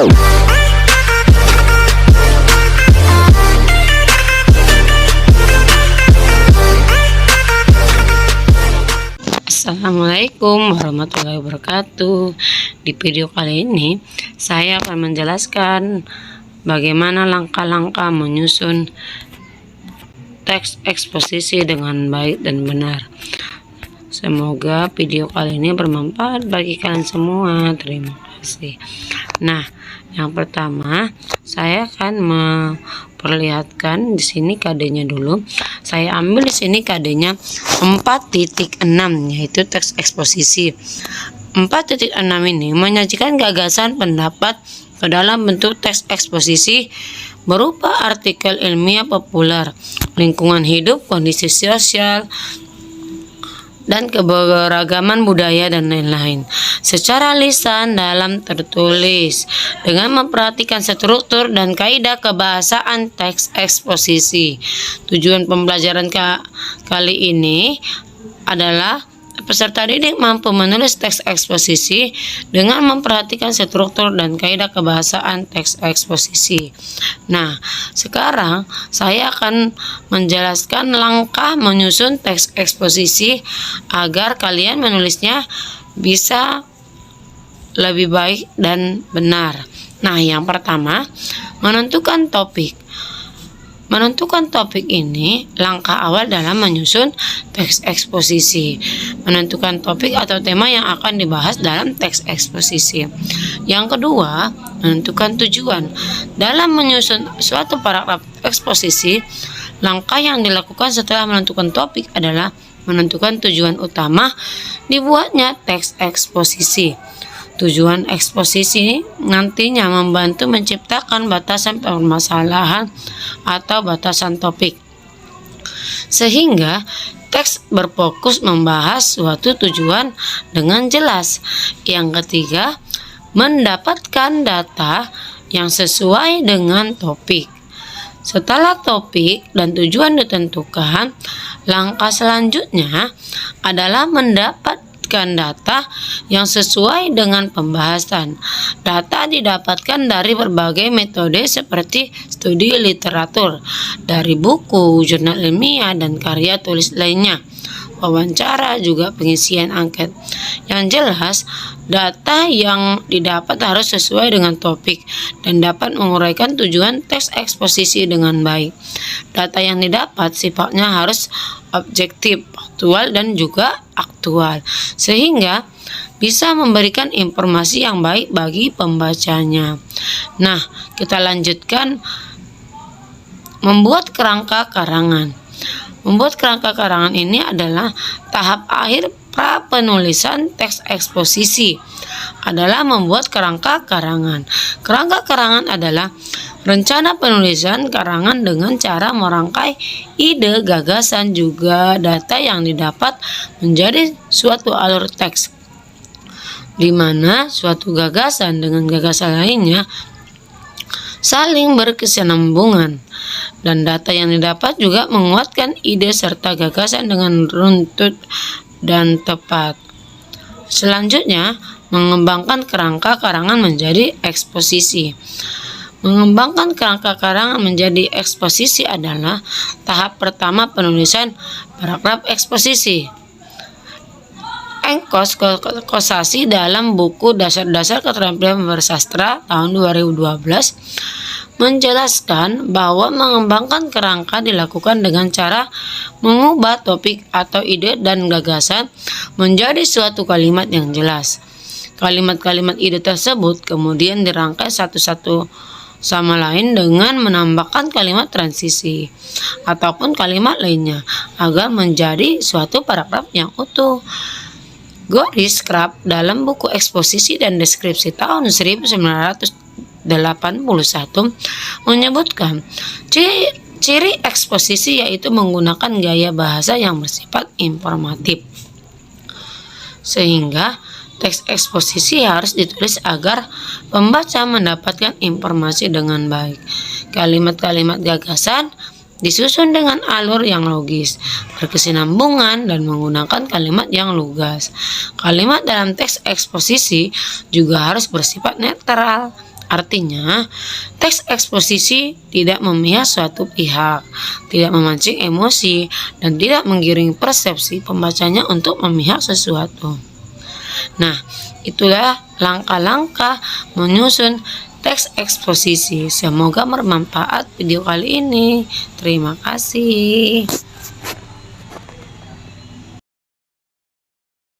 Assalamualaikum warahmatullahi wabarakatuh. Di video kali ini saya akan menjelaskan bagaimana langkah-langkah menyusun teks eksposisi dengan baik dan benar. Semoga video kali ini bermanfaat bagi kalian semua. Terima kasih. Nah, yang pertama saya akan memperlihatkan di sini KD-nya dulu. Saya ambil di sini KD-nya 4.6, yaitu teks eksposisi. 4.6 ini menyajikan gagasan pendapat ke dalam bentuk teks eksposisi berupa artikel ilmiah populer, lingkungan hidup, kondisi sosial, dan keberagaman budaya dan lain-lain secara lisan dalam tertulis dengan memperhatikan struktur dan kaidah kebahasaan teks eksposisi. Tujuan pembelajaran kali ini adalah peserta didik mampu menulis teks eksposisi dengan memperhatikan struktur dan kaidah kebahasaan teks eksposisi. Nah, sekarang saya akan menjelaskan langkah menyusun teks eksposisi agar kalian menulisnya bisa lebih baik dan benar. Nah, yang pertama, menentukan topik. Menentukan topik ini langkah awal dalam menyusun teks eksposisi. Menentukan topik atau tema yang akan dibahas dalam teks eksposisi. Yang kedua, menentukan tujuan. Dalam menyusun suatu paragraf eksposisi, langkah yang dilakukan setelah menentukan topik adalah menentukan tujuan utama dibuatnya teks eksposisi. Tujuan eksposisi nantinya membantu menciptakan batasan permasalahan atau batasan topik, sehingga teks berfokus membahas suatu tujuan dengan jelas. Yang ketiga, mendapatkan data yang sesuai dengan topik. Setelah topik dan tujuan ditentukan, langkah selanjutnya adalah mendapatkan data yang sesuai dengan pembahasan. Data didapatkan dari berbagai metode seperti studi literatur, dari buku, jurnal ilmiah, dan karya tulis lainnya, wawancara, juga pengisian angket. Yang jelas, data yang didapat harus sesuai dengan topik dan dapat menguraikan tujuan teks eksposisi dengan baik. Data yang didapat sifatnya harus objektif, faktual, dan juga aktual, sehingga bisa memberikan informasi yang baik bagi pembacanya. Nah, kita lanjutkan membuat kerangka karangan. Membuat kerangka karangan ini adalah tahap akhir pra penulisan teks eksposisi, adalah membuat kerangka karangan. Kerangka karangan adalah rencana penulisan karangan dengan cara merangkai ide, gagasan, juga data yang didapat menjadi suatu alur teks, di mana suatu gagasan dengan gagasan lainnya saling berkesinambungan, dan data yang didapat juga menguatkan ide serta gagasan dengan runtut dan tepat. Selanjutnya, mengembangkan kerangka karangan menjadi eksposisi. Mengembangkan kerangka karangan menjadi eksposisi adalah tahap pertama penulisan paragraf eksposisi. Engkos Kosasi dalam buku Dasar-Dasar Keterampilan Bersastra tahun 2012 menjelaskan bahwa mengembangkan kerangka dilakukan dengan cara mengubah topik atau ide dan gagasan menjadi suatu kalimat yang jelas. Kalimat-kalimat ide tersebut kemudian dirangkai satu-satu sama lain dengan menambahkan kalimat transisi ataupun kalimat lainnya agar menjadi suatu paragraf yang utuh. Goris Krab dalam buku Eksposisi dan Deskripsi tahun 1981 menyebutkan ciri eksposisi yaitu menggunakan gaya bahasa yang bersifat informatif, sehingga teks eksposisi harus ditulis agar pembaca mendapatkan informasi dengan baik. Kalimat-kalimat gagasan disusun dengan alur yang logis, berkesinambungan, dan menggunakan kalimat yang lugas. Kalimat dalam teks eksposisi juga harus bersifat netral Artinya, teks eksposisi tidak memihak suatu pihak, tidak memancing emosi, dan tidak menggiring persepsi pembacanya untuk memihak sesuatu. Nah, itulah langkah-langkah menyusun teks eksposisi. Semoga bermanfaat video kali ini. Terima kasih.